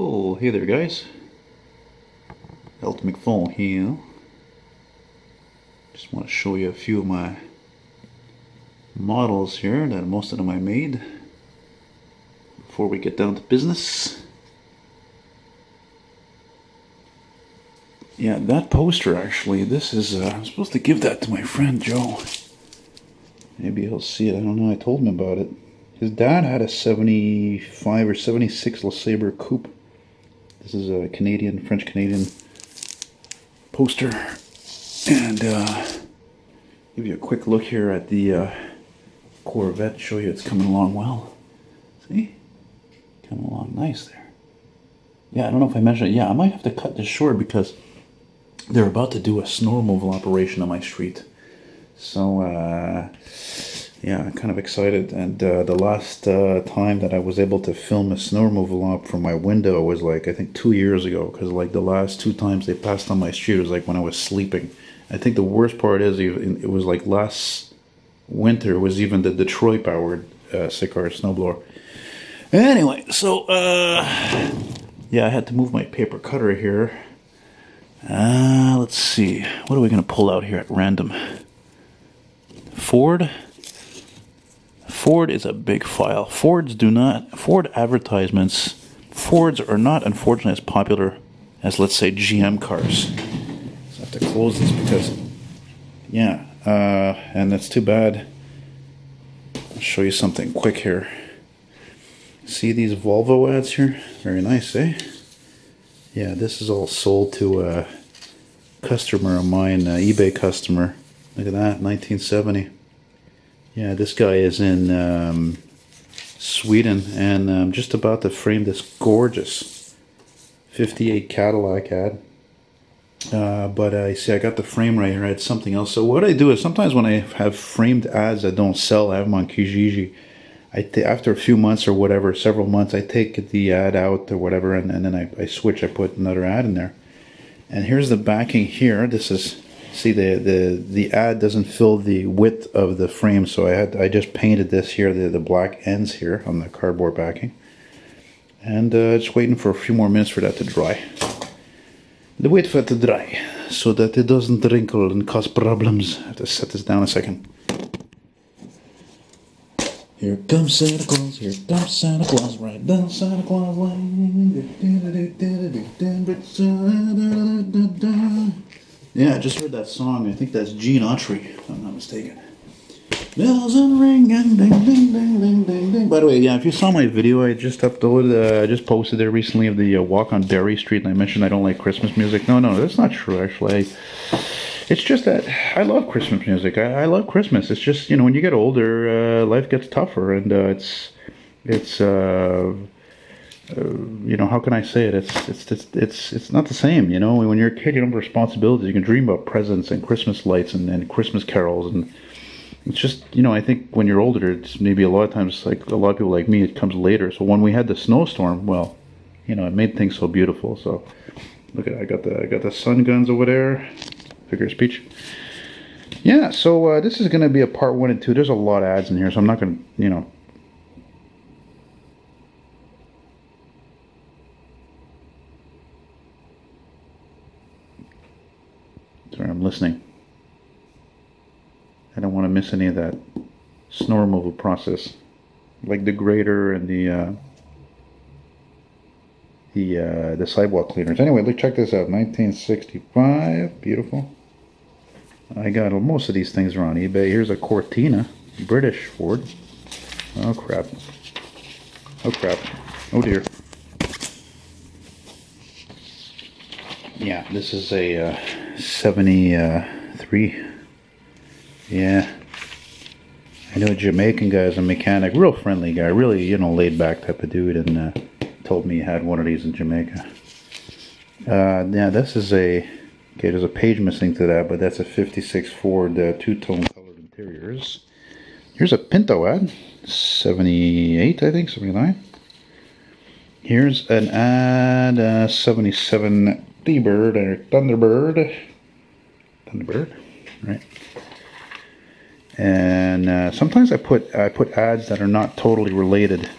Oh, hey there guys. Elton McFall here. Just want to show you a few of my models here that most of them I made before we get down to business. Yeah, that poster actually, this is, I'm supposed to give that to my friend Joe. Maybe he'll see it, I don't know, I told him about it. His dad had a 75 or 76 LeSabre Coupe. This is a Canadian, French-Canadian poster. And give you a quick look here at the Corvette, show you it's coming along well. See? Coming along nice there. Yeah, I don't know if I mentioned it. Yeah, I might have to cut this short because they're about to do a snow removal operation on my street. So, yeah, I'm kind of excited. And the last time that I was able to film a snow removal op from my window was like, I think 2 years ago. Because like the last 2 times they passed on my street was like when I was sleeping. I think the worst part is it was like last winter was even the Detroit powered Sicar snowblower. Anyway, so, yeah, I had to move my paper cutter here. Let's see. What are we going to pull out here at random? Ford is a big file. Ford advertisements, Fords are not unfortunately as popular as, let's say, GM cars. So I have to close this because, yeah, and that's too bad. I'll show you something quick here. See these Volvo ads here? Very nice, eh? Yeah, this is all sold to a customer of mine, eBay customer. Look at that, 1970. Yeah, this guy is in Sweden, and I'm just about to frame this gorgeous 58 Cadillac ad. But I see I got the frame right here. I had something else. So what I do is sometimes when I have framed ads that don't sell, I have them on Kijiji. After a few months or whatever, several months, I take the ad out or whatever, and then I switch. I put another ad in there. And here's the backing here. This is, see, the ad doesn't fill the width of the frame, so I just painted this here, the black ends here on the cardboard backing. And just waiting for a few more minutes for that to dry. Wait for it to dry, so that it doesn't wrinkle and cause problems. I have to set this down a second. Here comes Santa Claus, here comes Santa Claus, right down Santa Claus Lane. Yeah, I just heard that song. I think that's Gene Autry, if I'm not mistaken. Bells and ring and ding ding ding ding ding ding. By the way, yeah, if you saw my video I just uploaded, I just posted there recently of the walk on Berry Street, and I mentioned I don't like Christmas music. No, that's not true, actually. It's just that I love Christmas music. I love Christmas. It's just, you know, when you get older, life gets tougher, and it's you know, how can I say it? It's not the same. You know, when you're a kid, you don't have responsibilities. You can dream about presents and Christmas lights and Christmas carols, and it's just, you know, I think when you're older, it's maybe a lot of times, like a lot of people like me, it comes later. So when we had the snowstorm, well, you know, it made things so beautiful. So look at, I got the sun guns over there. Figure of speech. Yeah, so this is going to be a part 1 and 2. There's a lot of ads in here, so I'm not going to, you know. Sorry, I'm listening. I don't want to miss any of that snow removal process, like the grader and the sidewalk cleaners. Anyway, let's check this out. 1965, beautiful. I got most of these things are on eBay. Here's a Cortina, British Ford. Oh crap. Oh crap. Oh dear. Yeah, this is a 73. Yeah. I know a Jamaican guy is a mechanic, real friendly guy, really, you know, laid back type of dude, and told me he had one of these in Jamaica. Yeah, this is a, okay, there's a page missing to that, but that's a 56 Ford two-tone colored interiors. Here's a Pinto ad, 78, I think, 79. Here's an ad, 77 T-Bird or Thunderbird, right? And sometimes I put ads that are not totally related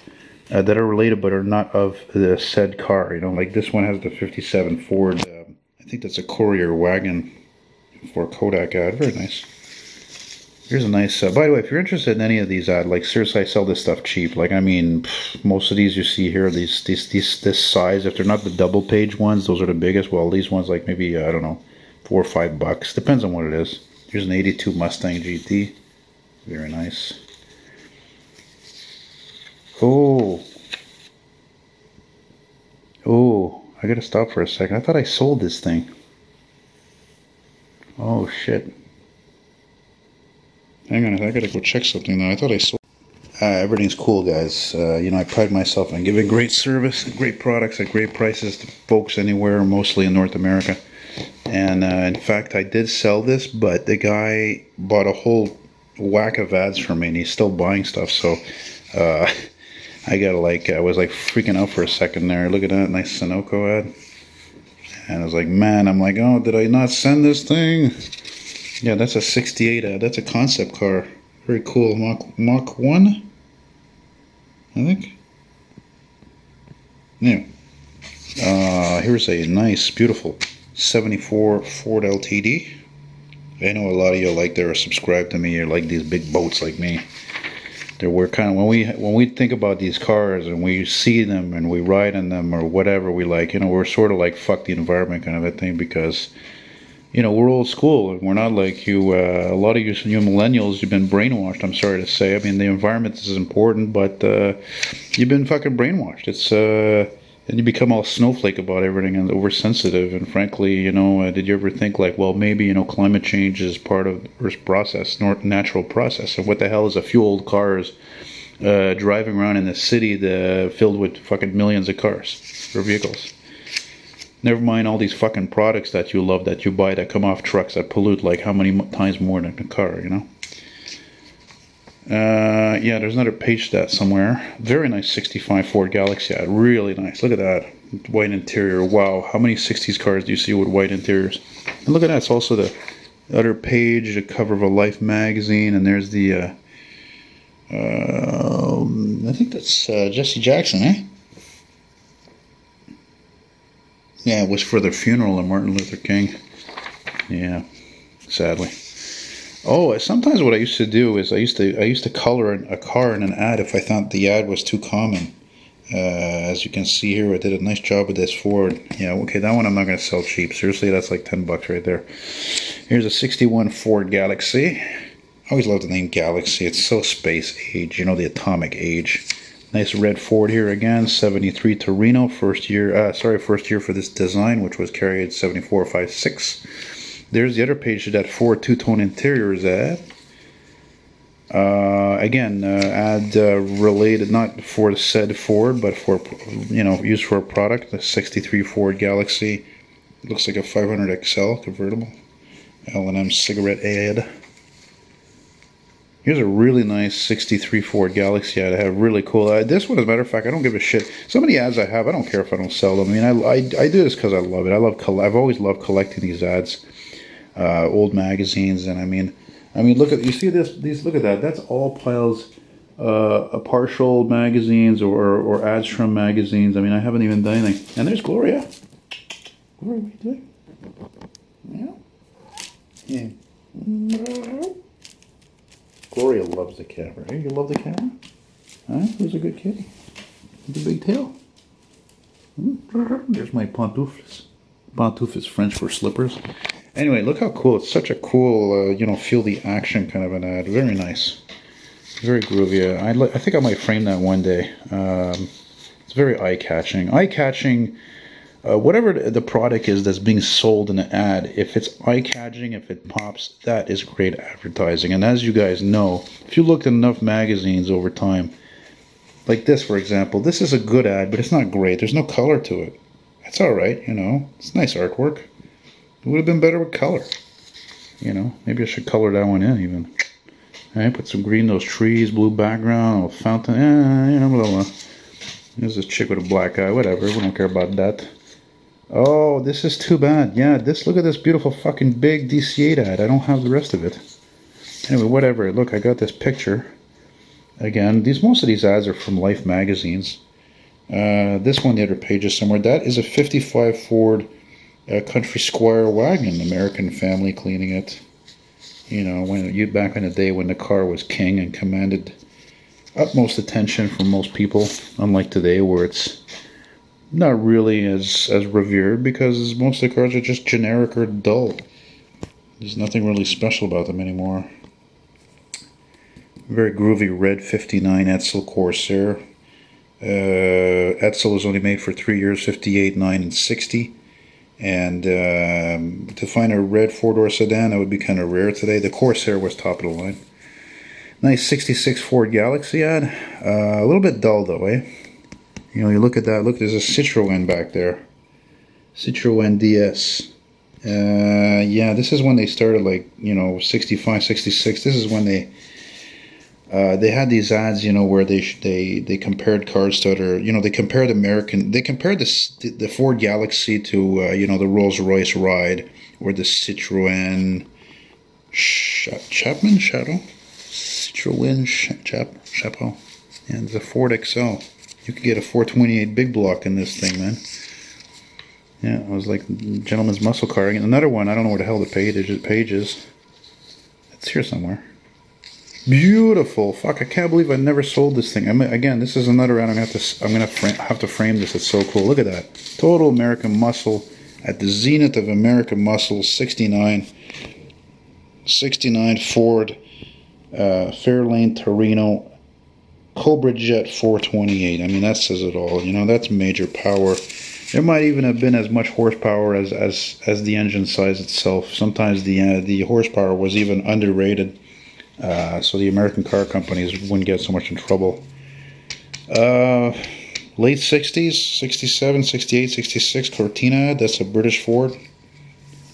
that are related but are not of the said car. You know, like this one has the 57 Ford. I think that's a Courier wagon for Kodak ad. Very nice. Here's a nice, by the way, if you're interested in any of these like seriously, I sell this stuff cheap. Like, I mean, most of these you see here, this size, if they're not the double page ones, those are the biggest. Well, these ones, like maybe, I don't know, $4 or $5. Depends on what it is. Here's an 82 Mustang GT. Very nice. Oh. Oh, I gotta stop for a second. I thought I sold this thing. Oh, shit. Hang on, I gotta go check something now. I thought I sold. Everything's cool, guys. You know, I pride myself on giving great service, great products at great prices to folks anywhere, mostly in North America. And in fact, I did sell this, but the guy bought a whole whack of ads for me, and he's still buying stuff. So I gotta I was like freaking out for a second there. Look at that nice Sunoco ad, and I was like, man, I'm like, oh, did I not send this thing? Yeah, that's a 68 ad. That's a concept car. Very cool. Mach 1, I think. Yeah. Here's a nice, beautiful 74 Ford LTD. I know a lot of you like that are subscribed to me. You like these big boats like me. We're kind of, when we think about these cars and we see them and we ride in them or whatever we like, you know, we're sort of like fuck the environment kind of a thing, because, you know, we're old school and we're not like you. A lot of you millennials, you've been brainwashed. I'm sorry to say. I mean, the environment is important, but you've been fucking brainwashed. It's and you become all snowflake about everything and oversensitive. And frankly, you know, did you ever think like, well, maybe, you know, climate change is part of Earth's process, natural process? And what the hell is a few old cars driving around in the city filled with fucking millions of cars or vehicles? Never mind all these fucking products that you love, that you buy, that come off trucks that pollute like how many times more than a car, you know? Yeah, there's another page stat somewhere. Very nice 65 Ford Galaxy ad. Really nice. Look at that. White interior. Wow. How many 60s cars do you see with white interiors? And look at that. It's also the other page, the cover of a Life magazine. And there's the, I think that's Jesse Jackson, eh? Yeah, it was for the funeral of Martin Luther King. Yeah, sadly. Oh, sometimes what I used to do is I used to color a car in an ad if I thought the ad was too common. As you can see here, I did a nice job with this Ford. Yeah, okay, that one I'm not going to sell cheap. Seriously, that's like $10 right there. Here's a 61 Ford Galaxy. I always love the name Galaxy. It's so space age, you know, the atomic age. Nice red Ford here again, 73 Torino, first year for this design, which was carried 7456. There's the other page of that Ford two-tone interiors ad. Again, ad related, not for said Ford, but for, you know, used for a product. The 63 Ford Galaxy. Looks like a 500 XL convertible. L&M cigarette ad. Here's a really nice 63 Ford Galaxy ad I have. Really cool. This one, as a matter of fact, I don't give a shit. Some of the ads I have, I don't care if I don't sell them. I mean, I do this because I love it. I've always loved collecting these ads, old magazines, and I mean, look at, you see this? Look at that. That's all piles, partial magazines or ads from magazines. I mean, I haven't even done anything. And there's Gloria. Gloria, what are you doing? Yeah. Yeah. Gloria loves the camera. Hey, you love the camera? Huh? Who's a good kitty? With a big tail. There's my pantoufles. Pantoufle is French for slippers. Anyway, look how cool. It's such a cool, you know, feel the action kind of an ad. Very nice. Very groovy. I think I might frame that one day. It's very eye-catching. Eye-catching, whatever the product is that's being sold in the ad, if it's eye-catching, if it pops, that is great advertising. And as you guys know, if you look at enough magazines over time, like this, for example, this is a good ad, but it's not great. There's no color to it. It's alright, you know. It's nice artwork. It would have been better with color. You know, maybe I should color that one in even. Alright, put some green, those trees, blue background, a fountain, you know, blah, blah. There's this chick with a black eye, whatever, we don't care about that. Oh, this is too bad. Yeah, look at this beautiful fucking big DC-8 ad. I don't have the rest of it. Anyway, whatever. Look, I got this picture. Again, most of these ads are from Life magazines. This one, the other page is somewhere. That is a 55 Ford Country Squire wagon. American family cleaning it. You know, back in the day when the car was king and commanded utmost attention from most people, unlike today where it's not really as revered because most of the cars are just generic or dull. There's nothing really special about them anymore. Very groovy red 59 Edsel Corsair. Edsel was only made for 3 years, 58, 9, and 60. And to find a red four-door sedan, that would be kind of rare today. The Corsair was top of the line. Nice 66 Ford Galaxy ad. A little bit dull though, eh? You know, you look at that. Look, there's a Citroën back there. Citroën DS. Yeah, this is when they started, like, you know, 65, 66. This is when they had these ads, you know, where they compared cars to other, you know, they compared the Ford Galaxy to, you know, the Rolls-Royce Ride, or the Citroën Chapman Shadow? Citroën Chapeau. And the Ford XL. You could get a 428 big block in this thing, man. Yeah, it was like gentleman's muscle car. And another one, I don't know where the hell the page is. It's here somewhere. Beautiful. Fuck, I can't believe I never sold this thing. Again, this is another round. I'm gonna have to frame this. It's so cool. Look at that. Total American muscle at the zenith of American muscle. 69 Ford Fairlane Torino Cobra Jet 428. I mean, that says it all. You know, that's major power. There might even have been as much horsepower as the engine size itself. Sometimes the horsepower was even underrated. So the American car companies wouldn't get so much in trouble. Late 60s, 67, 68, 66 Cortina. That's a British Ford.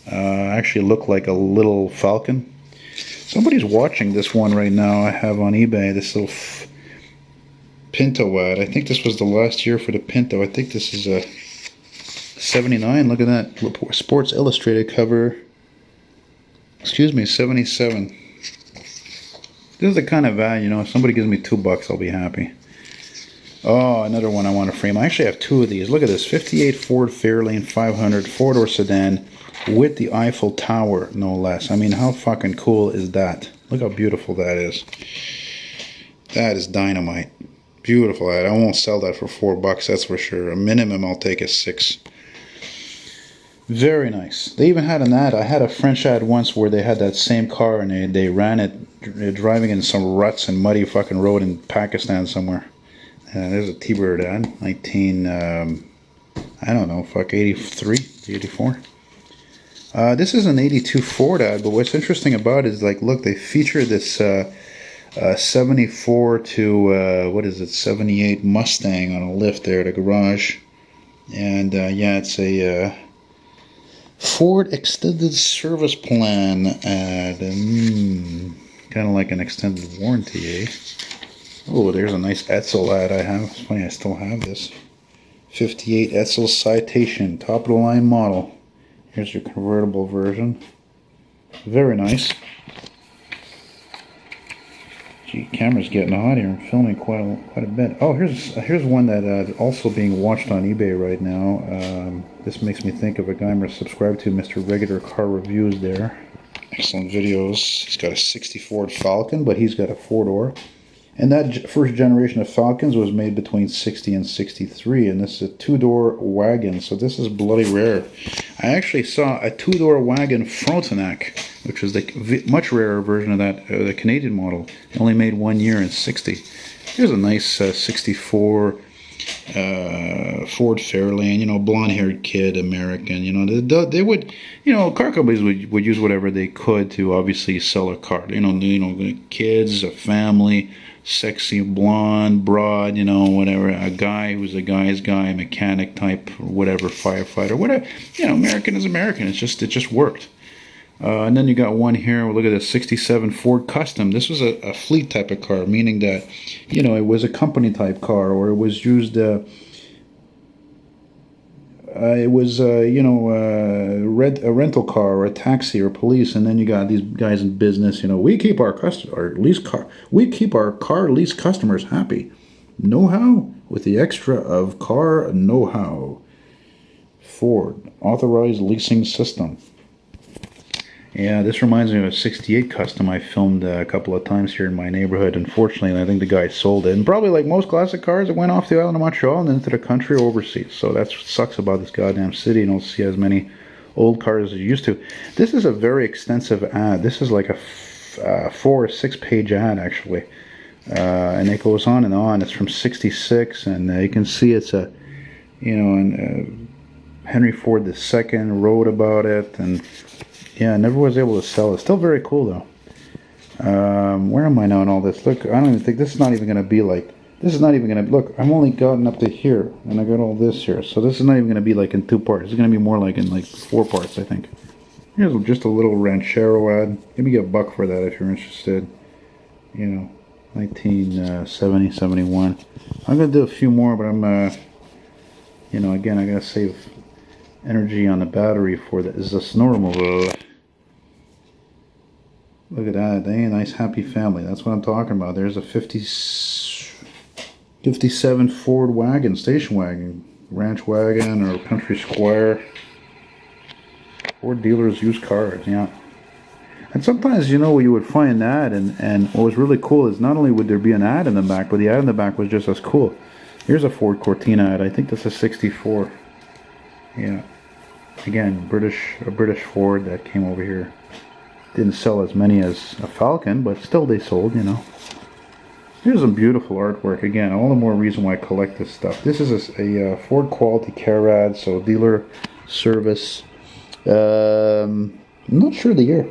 Actually looked like a little Falcon. Somebody's watching this one right now. I have on eBay this little Pinto ad. I think this was the last year for the Pinto. I think this is a 79. Look at that. Sports Illustrated cover. Excuse me, 77. This is the kind of ad, you know, if somebody gives me $2, I'll be happy. Oh, another one I want to frame. I actually have two of these. Look at this. 58 Ford Fairlane 500 four-door sedan with the Eiffel Tower, no less. I mean, how fucking cool is that? Look how beautiful that is. That is dynamite. Beautiful ad. I won't sell that for $4, that's for sure. A minimum I'll take is $6. Very nice. They even had an ad. I had a French ad once where they had that same car and they ran it driving in some ruts and muddy fucking road in Pakistan somewhere. There's a T-Bird ad. I don't know, fuck, 83, 84. This is an 82 Ford ad, but what's interesting about it is, like, look, they feature this 74 to, what is it, 78 Mustang on a lift there at a garage. And, yeah, it's a Ford Extended Service Plan ad. Kind of like an extended warranty, eh? Oh, there's a nice Edsel ad I have. It's funny, I still have this. 58 Edsel Citation, top of the line model. Here's your convertible version. Very nice. Gee, camera's getting hot here. I'm filming quite a bit. Oh, here's one that also being watched on eBay right now. This makes me think of a guy I'm subscribed to, Mr. Regular Car Reviews there. Excellent videos. He's got a 60 Ford Falcon, but he's got a four-door. And that first generation of Falcons was made between 60 and 63, and this is a two-door wagon, so this is bloody rare. I actually saw a two-door wagon Frontenac, which was the much rarer version of that, the Canadian model. It only made 1 year in 60. Here's a nice 64 Ford Fairlane, you know, blonde-haired kid, American. You know, they would, you know, car companies would use whatever they could to obviously sell a car. You know, kids, a family, sexy blonde broad, you know, whatever, a guy who's a guy's guy, mechanic type, or whatever, firefighter, whatever. You know, American is American. It just worked. And then you got one here. Look at this 67 Ford Custom. This was a fleet type of car, meaning that, you know, it was a company type car, or it was used it was you know, a rental car or a taxi or police, and then you got these guys in business. You know, we keep our car lease customers happy. Know-how with the extra of car know-how. Ford authorized leasing system. Yeah, this reminds me of a '68 Custom I filmed a couple of times here in my neighborhood. Unfortunately, I think the guy sold it. And probably like most classic cars, it went off the island of Montreal and into the country or overseas. So that's what sucks about this goddamn city. You don't see as many old cars as you used to. This is a very extensive ad. This is like a 4 or 6 page ad, actually. And it goes on and on. It's from '66, and you can see it's a, you know, and Henry Ford II wrote about it, and yeah, I never was able to sell it. Still very cool though. Where am I now in all this? Look, I don't even think this is not even going to be like, this is not even going to, look, I'm only gotten up to here, and I got all this here. So this is not even going to be like in 2 parts. It's going to be more like in like 4 parts, I think. Here's just a little Ranchero ad. Maybe get $1 for that if you're interested. You know, 1970, 71. I'm going to do a few more, but I'm, you know, again, I got to save energy on the battery for the snow removal. Look at that, eh? Nice happy family. That's what I'm talking about. There's a 57 Ford wagon, station wagon, ranch wagon, or country squire. Ford dealers use cars, yeah. And sometimes, you know, you would find an ad, and what was really cool is not only would there be an ad in the back, but the ad in the back was just as cool. Here's a Ford Cortina ad. I think that's a '64. Yeah. Again, a British Ford that came over here. Didn't sell as many as a Falcon, but still they sold, you know. Here's some beautiful artwork. Again, all the more reason why I collect this stuff. This is a Ford quality care ad, so dealer service. I'm not sure the year.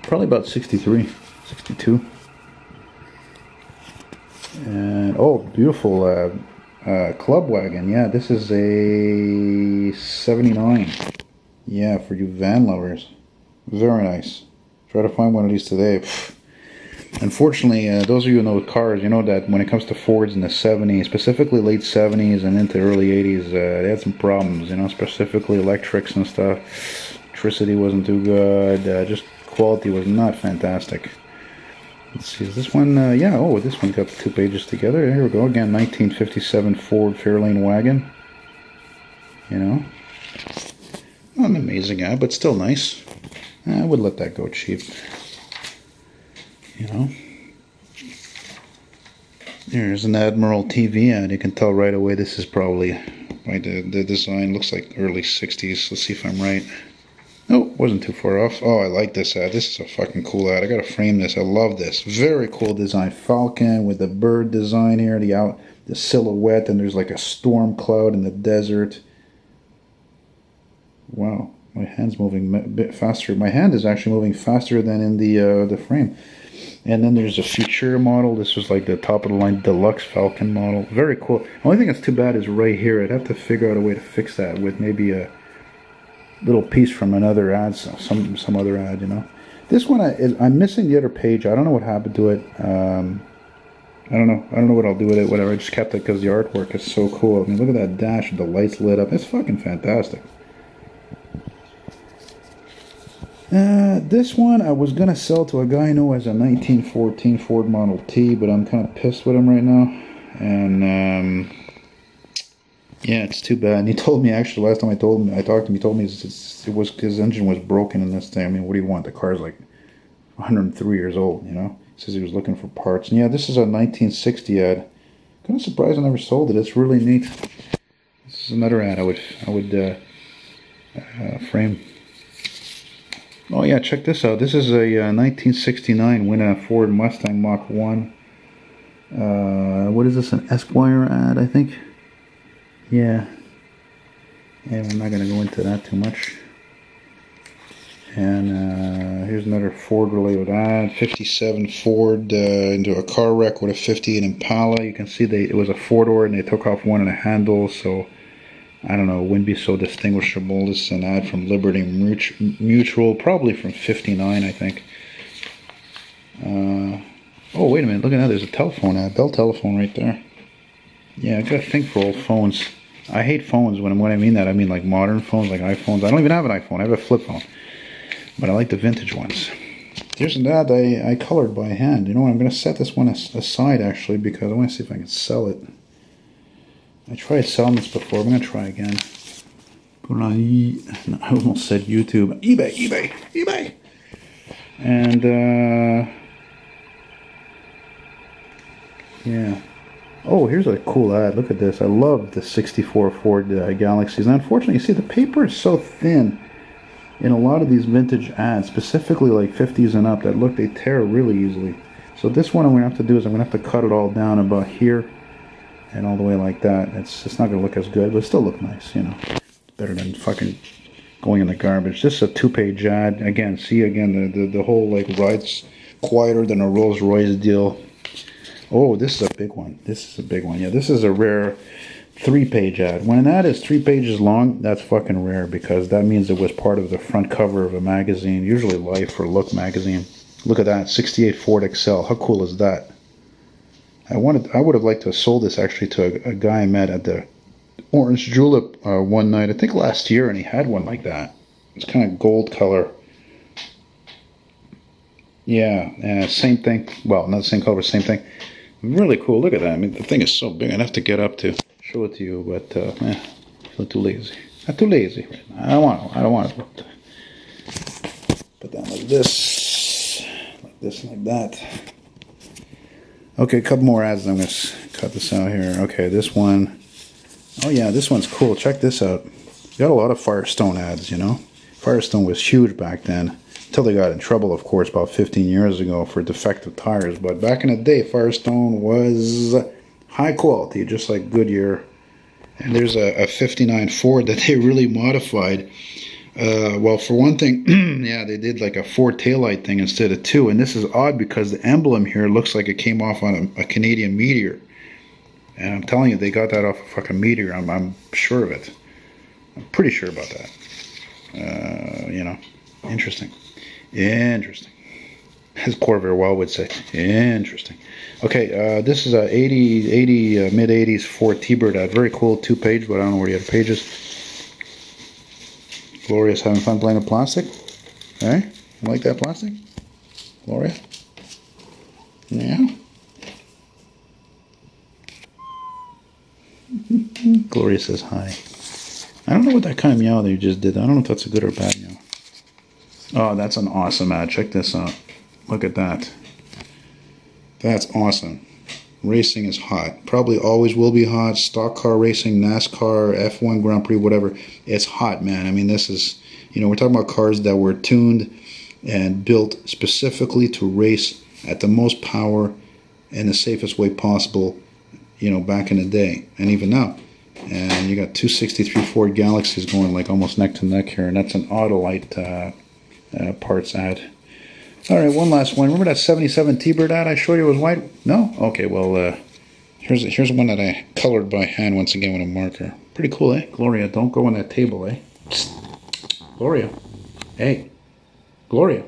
Probably about 63, 62. And, oh, beautiful club wagon. Yeah, this is a '79. Yeah, for you van lovers. Very nice. Try to find one of these today. Unfortunately, those of you who know cars, you know that when it comes to Fords in the '70s, specifically late '70s and into early '80s, they had some problems, you know, specifically electrics and stuff. Electricity wasn't too good. Just quality was not fantastic. Let's see, is this one, yeah, oh, this one got the 2 pages together. Here we go, again, 1957 Ford Fairlane wagon. You know, not an amazing ad, but still nice. I would let that go cheap. You know. Here's an Admiral TV ad. You can tell right away this is probably, by the design, looks like early '60s. Let's see if I'm right. Oh, wasn't too far off. Oh, I like this ad. This is a fucking cool ad. I gotta frame this. I love this. Very cool design. Falcon with the bird design here, the silhouette, and there's like a storm cloud in the desert. Wow, my hand's moving a bit faster. My hand is actually moving faster than in the frame. And then there's a future model. This was like the top of the line deluxe Falcon model. Very cool. The only thing that's too bad is right here. I'd have to figure out a way to fix that with maybe a little piece from another ad, some other ad, you know. This one I'm missing the other page. I don't know what happened to it. I don't know what I'll do with it. Whatever. I just kept it because the artwork is so cool. I mean, look at that dash with the lights lit up. It's fucking fantastic. This one I was gonna sell to a guy I know as a 1914 Ford Model T, but I'm kind of pissed with him right now, and yeah, it's too bad. And he told me, actually, last time I talked to him, he told me it was his engine was broken in this thing. I mean, what do you want? The car's like 103 years old, you know. He says he was looking for parts. And yeah, this is a 1960 ad. Kind of surprised I never sold it. It's really neat. This is another ad I would frame. Oh yeah, check this out. This is a 1969 Winna Ford Mustang Mach 1. What is this? An Esquire ad, I think. Yeah, I'm not going to go into that too much. And here's another Ford related ad. 57 Ford into a car wreck with a 50 Impala. You can see it was a 4-door and they took off one of the handles, so I don't know, it wouldn't be so distinguishable. This is an ad from Liberty Mutual, probably from '59, I think. Oh, wait a minute, look at that, there's a telephone ad, Bell Telephone right there. Yeah, I got a thing for old phones. I hate phones. When I mean that, I mean like modern phones, like iPhones. I don't even have an iPhone. I have a flip phone. But I like the vintage ones. There's that I colored by hand. You know what? I'm going to set this one aside, actually, because I want to see if I can sell it. I tried selling this before. I'm going to try again. Put it on I almost said YouTube. eBay. And, yeah. Oh, here's a cool ad. Look at this. I love the 64 Ford Galaxies. And unfortunately, you see, the paper is so thin in a lot of these vintage ads, specifically like 50s and up, that look, they tear really easily. So this one I'm going to have to do is I'm going to have to cut it all down about here and all the way like that. It's not going to look as good, but it still look nice, you know. Better than fucking going in the garbage. This is a 2-page ad. Again, see, again, the whole like ride's quieter than a Rolls Royce deal. Oh, this is a big one. This is a big one. Yeah, this is a rare 3-page ad. When an ad is 3 pages long, that's fucking rare, because that means it was part of the front cover of a magazine, usually Life or Look magazine. Look at that, 68 Ford Excel. How cool is that? I would have liked to have sold this actually to a guy I met at the Orange Julep one night, I think last year, and he had one like that. It's kind of gold color. Yeah, same thing. Well, not the same color, but same thing. Really cool. Look at that. I mean, the thing is so big. I'd have to get up to show it to you, but I feel too lazy. Not too lazy right now. I don't want to put that like this, like that. Okay, a couple more ads. I'm going to cut this out here. Okay, this one. Oh yeah, this one's cool. Check this out. You got a lot of Firestone ads, you know. Firestone was huge back then, until they got in trouble, of course, about 15 years ago for defective tires. But back in the day, Firestone was high quality, just like Goodyear. And there's a 59 Ford that they really modified. Well, for one thing, yeah, they did like a 4 taillight thing instead of 2. And this is odd because the emblem here looks like it came off on a Canadian Meteor. And I'm telling you, they got that off a fucking Meteor. I'm sure of it. I'm pretty sure about that. You know, interesting. Interesting. As Corvair Well would say. Interesting. Okay, this is a mid-80s Ford T-Bird ad. Very cool, 2-page, but I don't know where the other pages. Gloria's having fun playing with plastic. Hey, you like that plastic? Gloria? Yeah? Gloria says hi. I don't know what that kind of meow that you just did. I don't know if that's a good or bad meow. Oh, that's an awesome ad. Check this out. Look at that. That's awesome. Racing is hot. Probably always will be hot. Stock car racing, NASCAR, F1 Grand Prix, whatever. It's hot, man. I mean, this is, you know, we're talking about cars that were tuned and built specifically to race at the most power and the safest way possible, you know, back in the day and even now. And you got 263 Ford Galaxies going like almost neck to neck here, and that's an Autolite parts ad. All right, one last one. Remember that 77 T-Bird ad I showed you was white? No? Okay, well, here's one that I colored by hand once again with a marker. Pretty cool, eh? Gloria, don't go on that table, eh? Psst. Gloria. Hey. Gloria.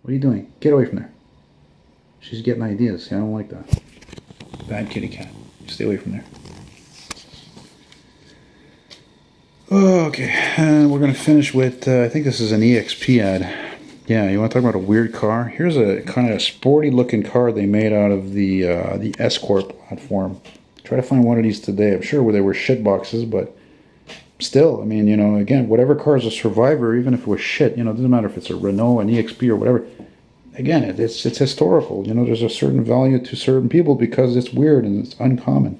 What are you doing? Get away from there. She's getting ideas. See, I don't like that. Bad kitty cat. Stay away from there. Okay, and we're going to finish with, I think this is an EXP ad. Yeah, you want to talk about a weird car? Here's a kind of sporty looking car they made out of the Escort platform. Try to find one of these today. I'm sure they were shit boxes, but still, I mean, you know, again, whatever car is a survivor, even if it was shit, you know, it doesn't matter if it's a Renault, an EXP, or whatever. Again, it's historical. You know, there's a certain value to certain people because it's weird and it's uncommon.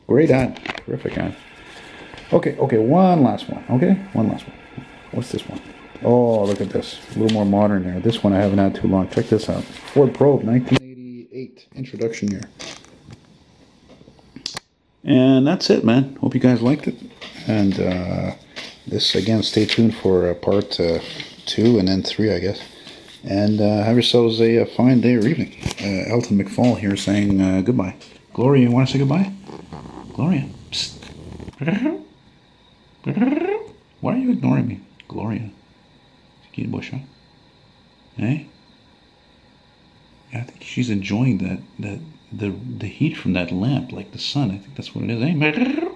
Great ad. Terrific ad. Okay, one last one. Okay, one last one. What's this one? Oh, look at this. A little more modern there. This one I haven't had too long. Check this out. Ford Probe, 1988. Introduction year. And that's it, man. Hope you guys liked it. And this, again, stay tuned for part 2 and then 3, I guess. And have yourselves a fine day or evening. Elton McFall here saying goodbye. Gloria, you want to say goodbye? Gloria. Psst. Why are you ignoring me? Gloria. Bush, huh? Hey? I think she's enjoying the heat from that lamp, like the sun. I think that's what it is. Eh?